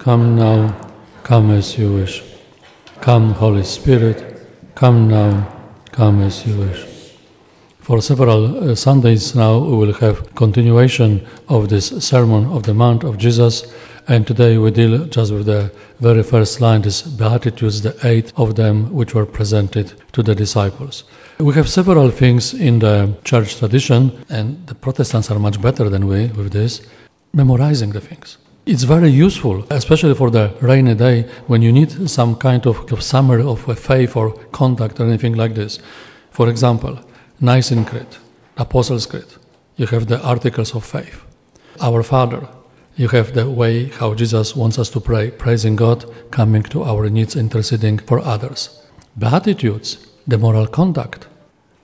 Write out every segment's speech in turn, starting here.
Come now, come as you wish. Come, Holy Spirit, come now, come as you wish. For several Sundays now we will have continuation of this Sermon of the Mount of Jesus, and today we deal just with the very first line, this Beatitudes, the 8 of them which were presented to the disciples. We have several things in the church tradition, and the Protestants are much better than we with this, memorizing the things. It's very useful, especially for the rainy day when you need some kind of summary of a faith or conduct or anything like this. For example, Nicene Creed, Apostles' Creed, you have the articles of faith. Our Father, you have the way how Jesus wants us to pray, praising God, coming to our needs, interceding for others. Beatitudes, the moral conduct,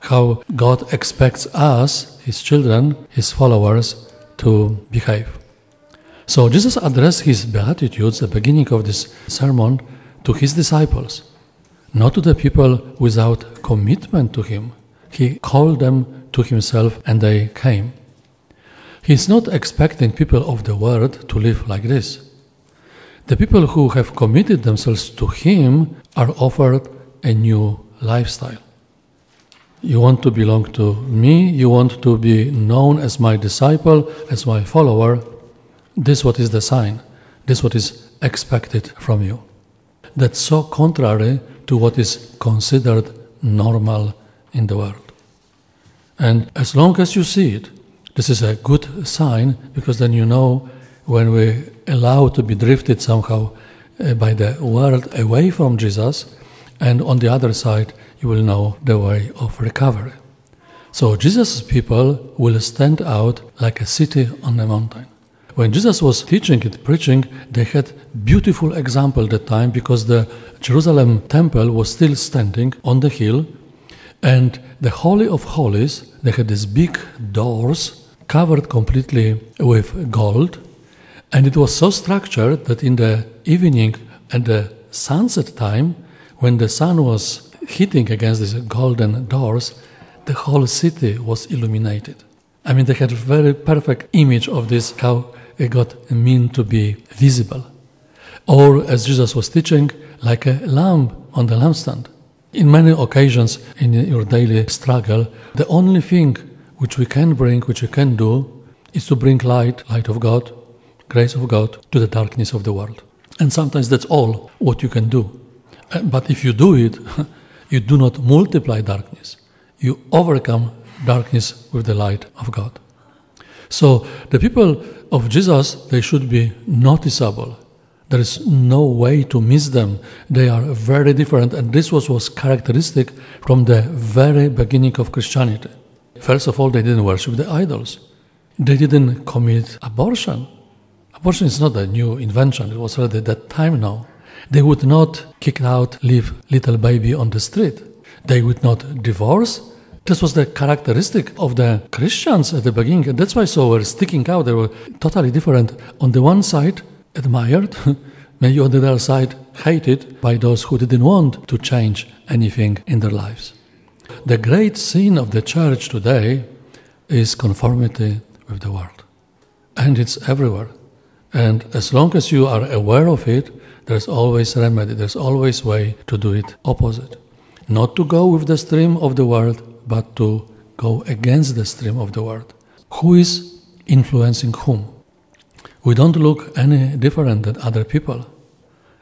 how God expects us, His children, His followers, to behave. So Jesus addressed His Beatitudes, the beginning of this sermon, to His disciples, not to the people without commitment to Him. He called them to Himself and they came. He's not expecting people of the world to live like this. The people who have committed themselves to Him are offered a new lifestyle. You want to belong to me, you want to be known as my disciple, as my follower. This what is the sign, this what is expected from you. That's so contrary to what is considered normal in the world. And as long as you see it, this is a good sign, because then you know when we allow to be drifted somehow by the world away from Jesus, and on the other side you will know the way of recovery. So Jesus' people will stand out like a city on a mountain. When Jesus was teaching and preaching, they had beautiful example at that time, because the Jerusalem temple was still standing on the hill, and the Holy of Holies, they had these big doors covered completely with gold, and it was so structured that in the evening and the sunset time, when the sun was hitting against these golden doors, the whole city was illuminated. I mean, they had a very perfect image of this, how God meant to be visible. Or, as Jesus was teaching, like a lamp on the lampstand. In many occasions in your daily struggle, the only thing which we can bring, which we can do, is to bring light of God, grace of God, to the darkness of the world. And sometimes that's all what you can do. But if you do it, you do not multiply darkness. You overcome darkness with the light of God. So the people of Jesus, they should be noticeable. There is no way to miss them. They are very different, and this was characteristic from the very beginning of Christianity. First of all, they didn't worship the idols. They didn't commit abortion. Abortion is not a new invention. It was already that time now. They would not kick out, leave little baby on the street. They would not divorce. This was the characteristic of the Christians at the beginning, and that's why so were sticking out. They were totally different. On the one side, admired, maybe on the other side, hated by those who didn't want to change anything in their lives. The great sin of the church today is conformity with the world. And it's everywhere. And as long as you are aware of it, there's always remedy, there's always way to do it opposite. Not to go with the stream of the world, but to go against the stream of the world. Who is influencing whom? We don't look any different than other people.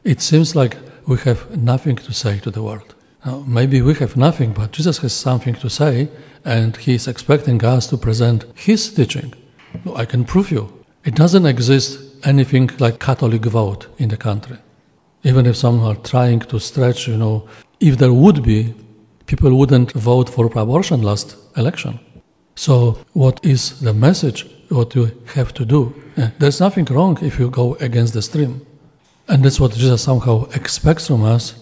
It seems like we have nothing to say to the world. Now, maybe we have nothing, but Jesus has something to say, and He is expecting us to present His teaching. I can prove you. It doesn't exist anything like Catholic vote in the country. Even if some are trying to stretch, if there would be, people wouldn't vote for abortion last election. So what is the message, what you have to do? There's nothing wrong if you go against the stream. And that's what Jesus somehow expects from us,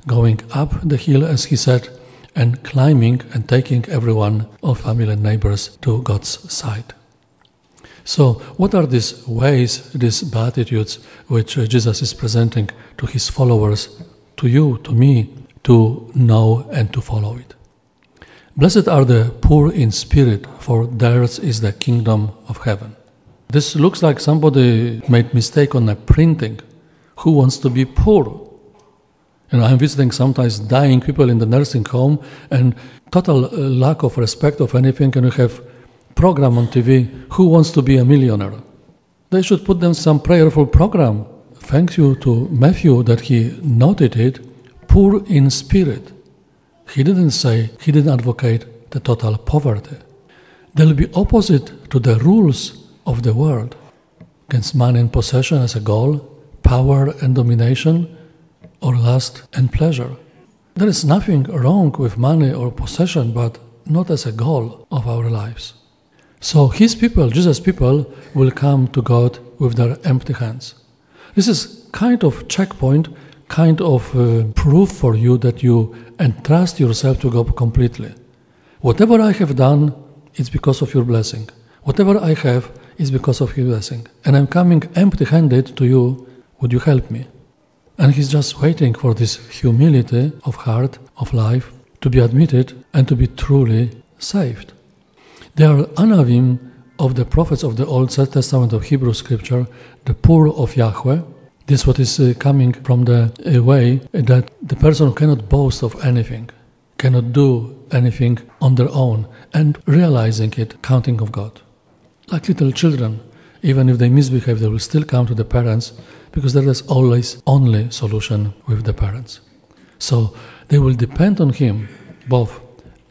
going up the hill, as He said, and climbing and taking everyone of family and neighbors to God's side. So what are these ways, these Beatitudes, which Jesus is presenting to His followers, to you, to me, to know and to follow it? Blessed are the poor in spirit, for theirs is the kingdom of heaven. This looks like somebody made mistake on a printing. Who wants to be poor? I'm visiting sometimes dying people in the nursing home and total lack of respect of anything, and you have program on TV, who wants to be a millionaire? They should put them some prayerful program. Thank you to Matthew that he noted it, poor in spirit. He didn't advocate the total poverty. They'll be opposite to the rules of the world, against money and possession as a goal, power and domination, or lust and pleasure. There is nothing wrong with money or possession, but not as a goal of our lives. So his people, Jesus' people, will come to God with their empty hands. This is kind of checkpoint, kind of proof for you that you entrust yourself to God completely. Whatever I have done, it's because of your blessing. Whatever I have is because of your blessing. And I'm coming empty-handed to you. Would you help me? And he's just waiting for this humility of heart, of life, to be admitted and to be truly saved. They are anavim of the prophets of the Old Testament of Hebrew Scripture, the poor of Yahweh. This is what is coming from the way that the person cannot boast of anything, cannot do anything on their own, and realizing it, counting of God. Like little children, even if they misbehave, they will still come to the parents, because there is always only solution with the parents. So they will depend on him, both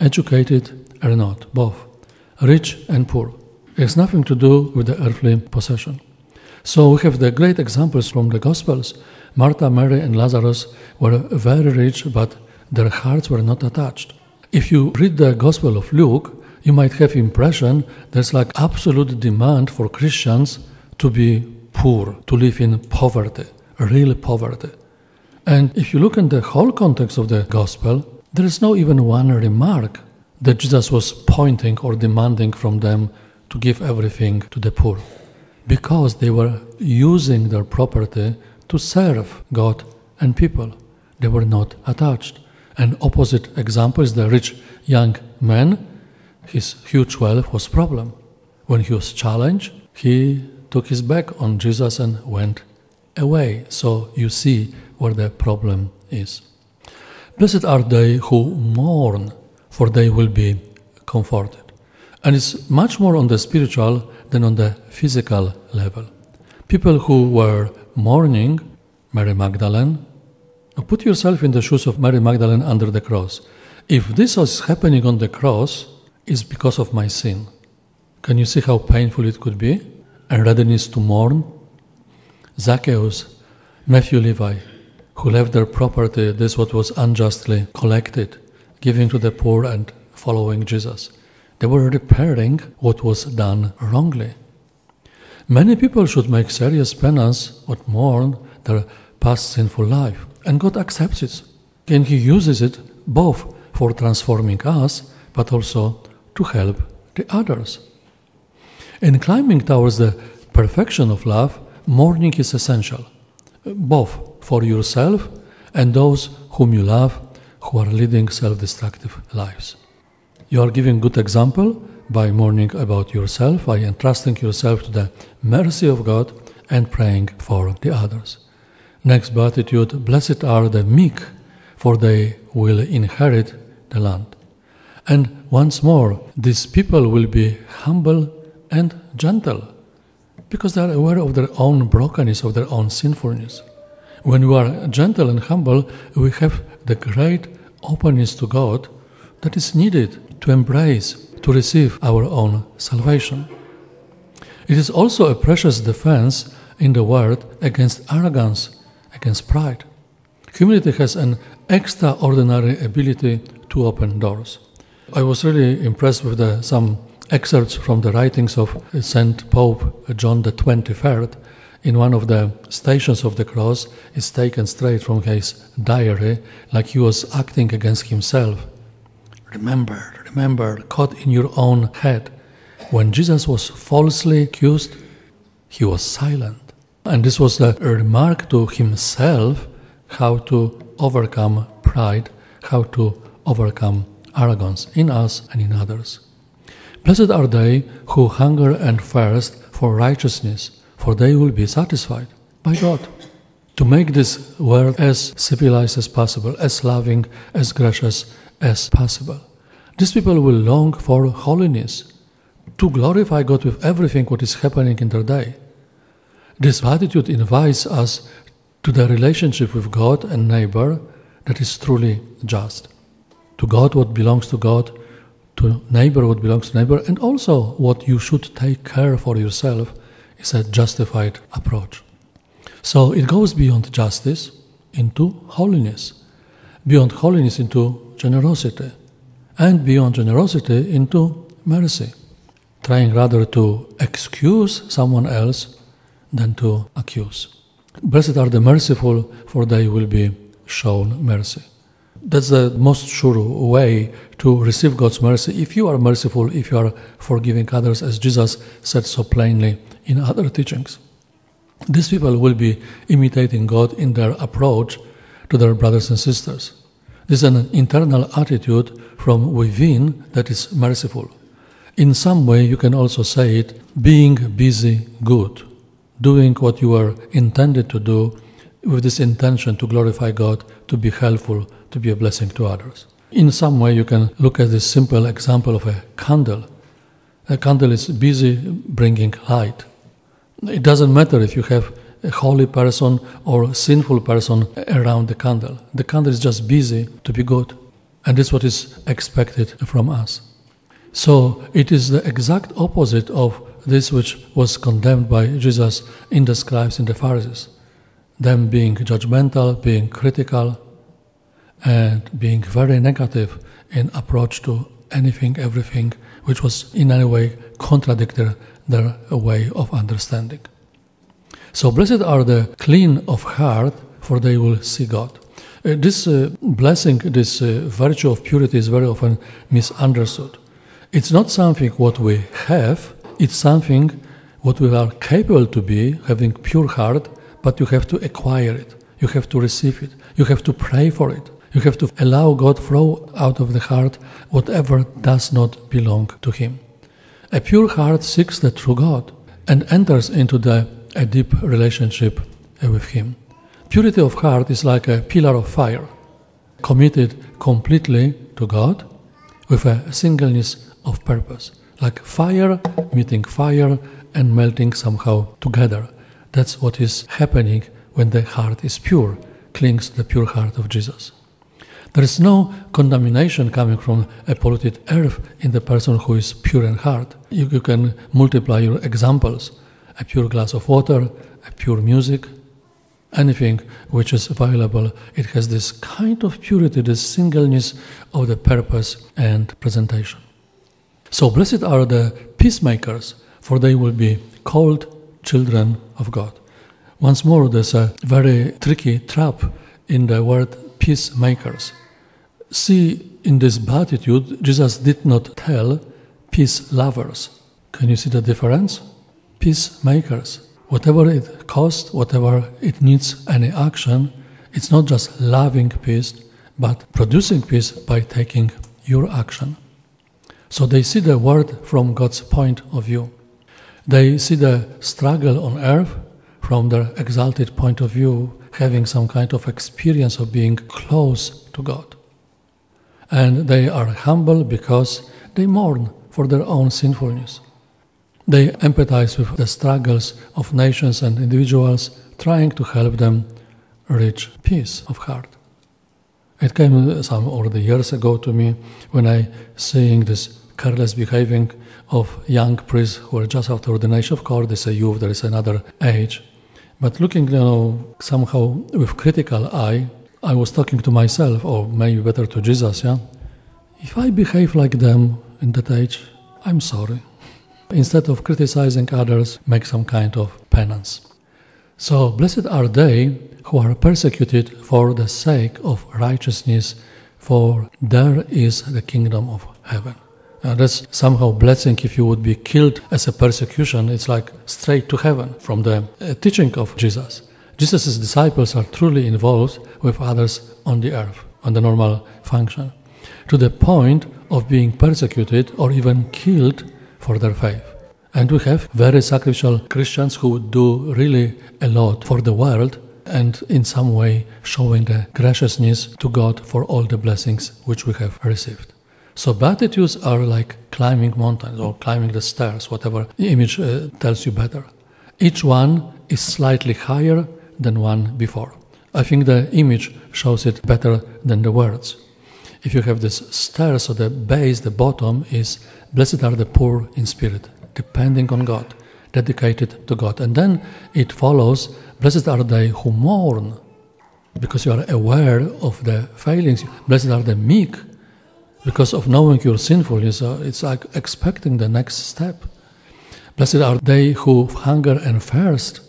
educated or not, both rich and poor. It has nothing to do with the earthly possession. So we have the great examples from the Gospels. Martha, Mary, and Lazarus were very rich, but their hearts were not attached. If you read the Gospel of Luke, you might have impression there's like absolute demand for Christians to be poor, to live in poverty, real poverty. And if you look in the whole context of the Gospel, there is no even one remark that Jesus was pointing or demanding from them to give everything to the poor, because they were using their property to serve God and people. They were not attached. An opposite example is the rich young man. His huge wealth was a problem. When he was challenged, he took his back on Jesus and went away. So you see where the problem is. Blessed are they who mourn, for they will be comforted. And it's much more on the spiritual than on the physical level. People who were mourning, Mary Magdalene, put yourself in the shoes of Mary Magdalene under the cross. If this was happening on the cross, it's because of my sin. Can you see how painful it could be? And readiness to mourn? Zacchaeus, Matthew, Levi, who left their property, this what was unjustly collected, giving to the poor and following Jesus. They were repairing what was done wrongly. Many people should make serious penance or mourn their past sinful life, and God accepts it. And He uses it both for transforming us, but also to help the others. In climbing towards the perfection of love, mourning is essential, both for yourself and those whom you love who are leading self-destructive lives. You are giving good example by mourning about yourself, by entrusting yourself to the mercy of God and praying for the others. Next beatitude, blessed are the meek, for they will inherit the land. And once more, these people will be humble and gentle, because they are aware of their own brokenness, of their own sinfulness. When we are gentle and humble, we have the great openness to God that is needed to embrace, to receive our own salvation. It is also a precious defense in the world against arrogance, against pride. Humility has an extraordinary ability to open doors. I was really impressed with some excerpts from the writings of Saint Pope John the 23rd. In one of the Stations of the Cross is taken straight from his diary, like he was acting against himself. Remember, caught in your own head. When Jesus was falsely accused, he was silent. And this was a remark to himself how to overcome pride, how to overcome arrogance in us and in others. Blessed are they who hunger and thirst for righteousness, for they will be satisfied by God. to make this world as civilized as possible, as loving, as gracious as possible. These people will long for holiness, to glorify God with everything what is happening in their day. This Beatitude invites us to the relationship with God and neighbor that is truly just. To God what belongs to God, to neighbor what belongs to neighbor, and also what you should take care for yourself is a justified approach. So it goes beyond justice into holiness, beyond holiness into generosity, and beyond generosity into mercy, trying rather to excuse someone else than to accuse. Blessed are the merciful, for they will be shown mercy. That's the most sure way to receive God's mercy. If you are merciful, if you are forgiving others, as Jesus said so plainly in other teachings. These people will be imitating God in their approach to their brothers and sisters. This is an internal attitude from within that is merciful. In some way, you can also say it, being busy good, doing what you are intended to do with this intention to glorify God, to be helpful, to be a blessing to others. In some way, you can look at this simple example of a candle. A candle is busy bringing light. It doesn't matter if you have a holy person or a sinful person around the candle. The candle is just busy to be good. And this is what is expected from us. So it is the exact opposite of this which was condemned by Jesus in the scribes and the Pharisees. Them being judgmental, being critical, and being very negative in approach to anything, everything, which was in any way contradictory their way of understanding. So blessed are the clean of heart, for they will see God. This blessing, this virtue of purity is very often misunderstood. It's not something what we have, it's something what we are capable to be, having pure heart, but you have to acquire it, you have to receive it, you have to pray for it, you have to allow God throw out of the heart whatever does not belong to Him. A pure heart seeks the true God and enters into a deep relationship with Him. Purity of heart is like a pillar of fire, committed completely to God with a singleness of purpose, like fire meeting fire and melting somehow together. That's what is happening when the heart is pure, clings to the pure heart of Jesus. There is no contamination coming from a polluted earth in the person who is pure in heart. You can multiply your examples. A pure glass of water, a pure music, anything which is available, it has this kind of purity, this singleness of the purpose and presentation. So blessed are the peacemakers, for they will be called children of God. Once more, there's a very tricky trap in the word peacemakers. See, in this Beatitude, Jesus did not tell peace lovers. Can you see the difference? Peacemakers. Whatever it costs, whatever it needs any action, it's not just loving peace, but producing peace by taking your action. So they see the world from God's point of view. They see the struggle on earth from their exalted point of view, having some kind of experience of being close to God. And they are humble because they mourn for their own sinfulness. They empathize with the struggles of nations and individuals, trying to help them reach peace of heart. It came some already years ago to me when I seeing this careless behaving of young priests who are just after ordination. Of course, they say youth, there is another age. But looking, somehow with critical eye, I was talking to myself, or maybe better to Jesus, If I behave like them in that age, I'm sorry. Instead of criticizing others, make some kind of penance. So, blessed are they who are persecuted for the sake of righteousness, for there is the kingdom of heaven. That's somehow blessing. If you would be killed as a persecution, it's like straight to heaven from the teaching of Jesus. Jesus' disciples are truly involved with others on the earth, on the normal function, to the point of being persecuted or even killed for their faith. And we have very sacrificial Christians who do really a lot for the world and in some way showing the graciousness to God for all the blessings which we have received. So Beatitudes are like climbing mountains or climbing the stairs, whatever the image tells you better. Each one is slightly higher than one before. I think the image shows it better than the words. If you have this stairs, so the base, the bottom is, blessed are the poor in spirit, depending on God, dedicated to God. And then it follows, blessed are they who mourn, because you are aware of the failings. Blessed are the meek, because of knowing your sinfulness. It's like expecting the next step. Blessed are they who hunger and thirst.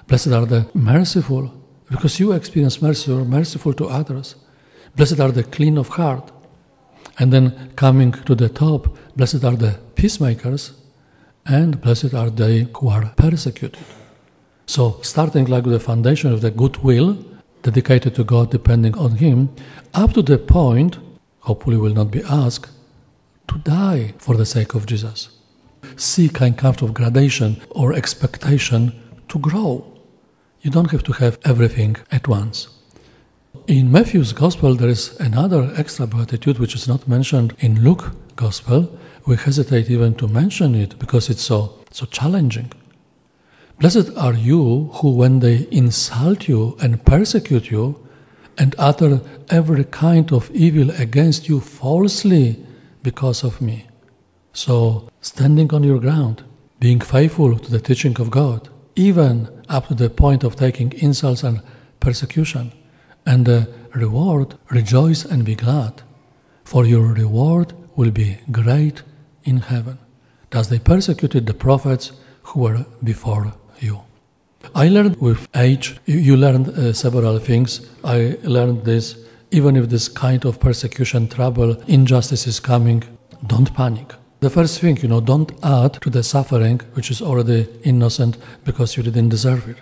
Blessed are the merciful, because you experience mercy, you are merciful to others. Blessed are the clean of heart. And then coming to the top, blessed are the peacemakers, and blessed are they who are persecuted. So starting like the foundation of the goodwill, dedicated to God, depending on Him, up to the point, hopefully will not be asked, to die for the sake of Jesus. See kind of gradation or expectation to grow. You don't have to have everything at once. In Matthew's Gospel, there is another extra beatitude which is not mentioned in Luke's Gospel. We hesitate even to mention it because it's so challenging. Blessed are you who, when they insult you and persecute you and utter every kind of evil against you falsely because of me. So, standing on your ground, being faithful to the teaching of God, even up to the point of taking insults and persecution. And the reward, rejoice and be glad, for your reward will be great in heaven. Thus they persecuted the prophets who were before you. I learned with age, you learned several things. I learned this, even if this kind of persecution, trouble, injustice is coming, don't panic. The first thing, don't add to the suffering, which is already innocent because you didn't deserve it.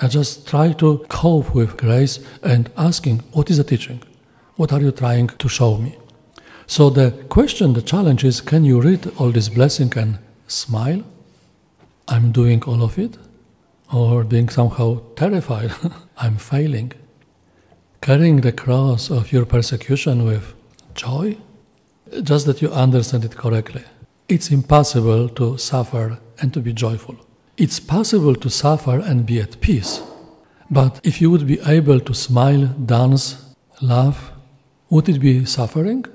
I just try to cope with grace and asking, what is the teaching? What are you trying to show me? So the question, the challenge is, can you read all this blessing and smile? I'm doing all of it? Or being somehow terrified, I'm failing? Carrying the cross of your persecution with joy? Just that you understand it correctly. It's impossible to suffer and to be joyful. It's possible to suffer and be at peace. But if you would be able to smile, dance, laugh, would it be suffering?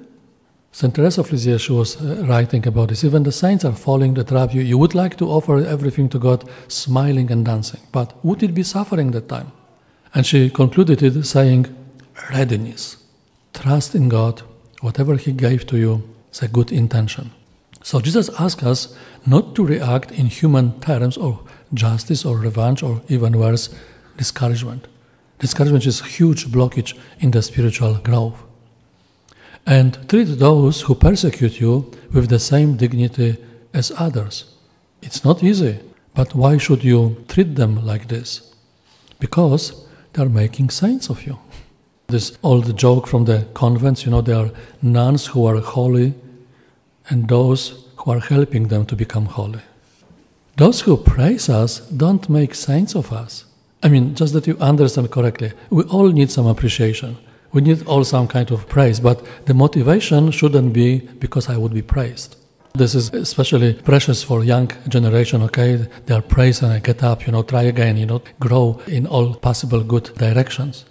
St. Teresa of Lisieux, she was writing about this. Even the saints are falling the trap. You would like to offer everything to God, smiling and dancing. But would it be suffering that time? And she concluded it saying, readiness. Trust in God. Whatever He gave to you is a good intention. So Jesus asks us not to react in human terms or justice or revenge or even worse, discouragement. Discouragement is a huge blockage in the spiritual growth. And treat those who persecute you with the same dignity as others. It's not easy, but why should you treat them like this? Because they are making saints of you. This old joke from the convents, there are nuns who are holy and those who are helping them to become holy. Those who praise us don't make saints of us. Just that you understand correctly. We all need some appreciation. We need all some kind of praise, but the motivation shouldn't be because I would be praised. This is especially precious for young generation, okay? They are praised and I get up, try again, grow in all possible good directions.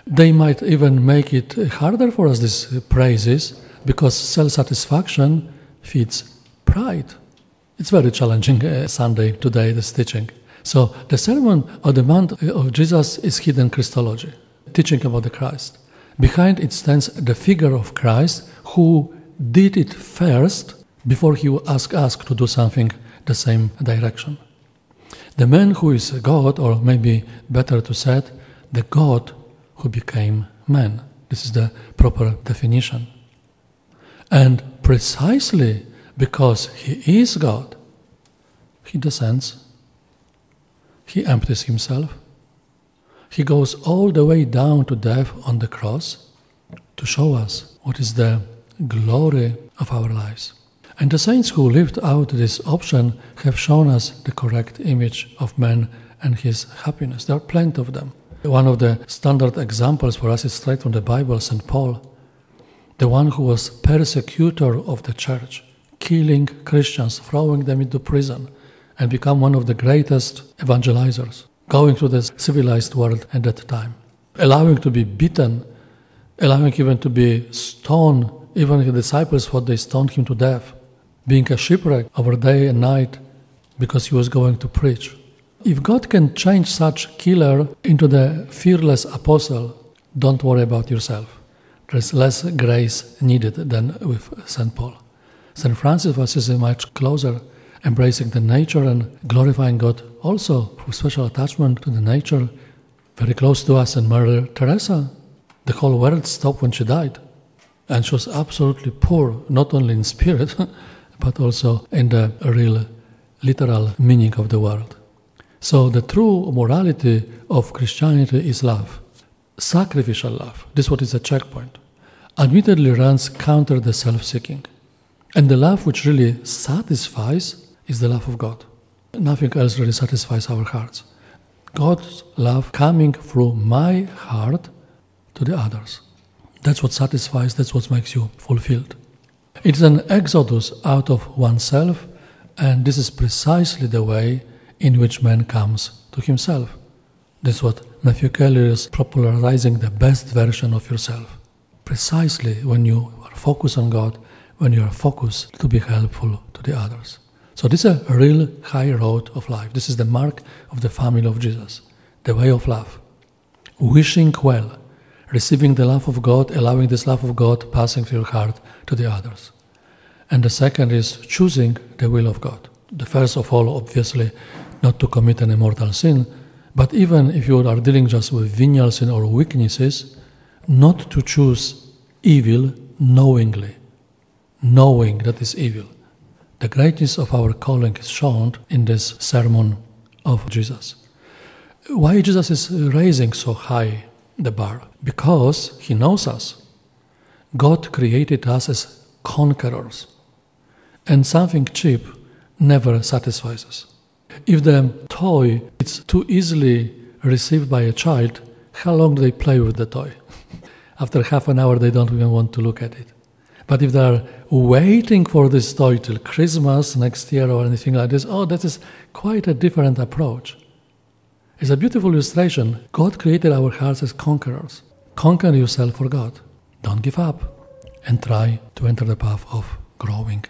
They might even make it harder for us, these praises, because self-satisfaction feeds pride. It's very challenging Sunday today, this teaching. So the Sermon on the Mount of Jesus is hidden Christology, teaching about the Christ. Behind it stands the figure of Christ who did it first before He would ask us to do something the same direction. The man who is God, or maybe better to say, the God who became man. This is the proper definition. And precisely because He is God, He descends, He empties Himself, He goes all the way down to death on the cross to show us what is the glory of our lives. And the saints who lived out this option have shown us the correct image of man and his happiness. There are plenty of them. One of the standard examples for us is straight from the Bible, St. Paul, the one who was persecutor of the church, killing Christians, throwing them into prison, and become one of the greatest evangelizers, going through the civilized world at that time, allowing to be beaten, allowing even to be stoned. Even the disciples thought they stoned him to death, being a shipwreck over day and night because he was going to preach. If God can change such killer into the fearless apostle, don't worry about yourself. There's less grace needed than with St. Paul. St. Francis was much closer, embracing the nature and glorifying God also with special attachment to the nature, very close to us. And Mother Teresa, the whole world stopped when she died. And she was absolutely poor, not only in spirit, but also in the real, literal meaning of the word. So the true morality of Christianity is love. Sacrificial love. This is what is a checkpoint. Admittedly runs counter the self-seeking. And the love which really satisfies is the love of God. Nothing else really satisfies our hearts. God's love coming through my heart to the others. That's what satisfies, that's what makes you fulfilled. It's an exodus out of oneself, and this is precisely the way in which man comes to himself. This is what Matthew Kelly is popularizing, the best version of yourself. Precisely when you are focused on God, when you are focused to be helpful to the others. So this is a real high road of life. This is the mark of the family of Jesus, the way of love. Wishing well, receiving the love of God, allowing this love of God passing through your heart to the others. And the second is choosing the will of God. The first of all, obviously, not to commit an mortal sin, but even if you are dealing just with venial sin or weaknesses, not to choose evil knowingly, knowing that is evil. The greatness of our calling is shown in this sermon of Jesus. Why Jesus is raising so high the bar? Because he knows us. God created us as conquerors, and something cheap never satisfies us. If the toy is too easily received by a child, how long do they play with the toy? After half an hour, they don't even want to look at it. But if they are waiting for this toy till Christmas next year or anything like this, that is quite a different approach. It's a beautiful illustration. God created our hearts as conquerors. Conquer yourself for God. Don't give up and try to enter the path of growing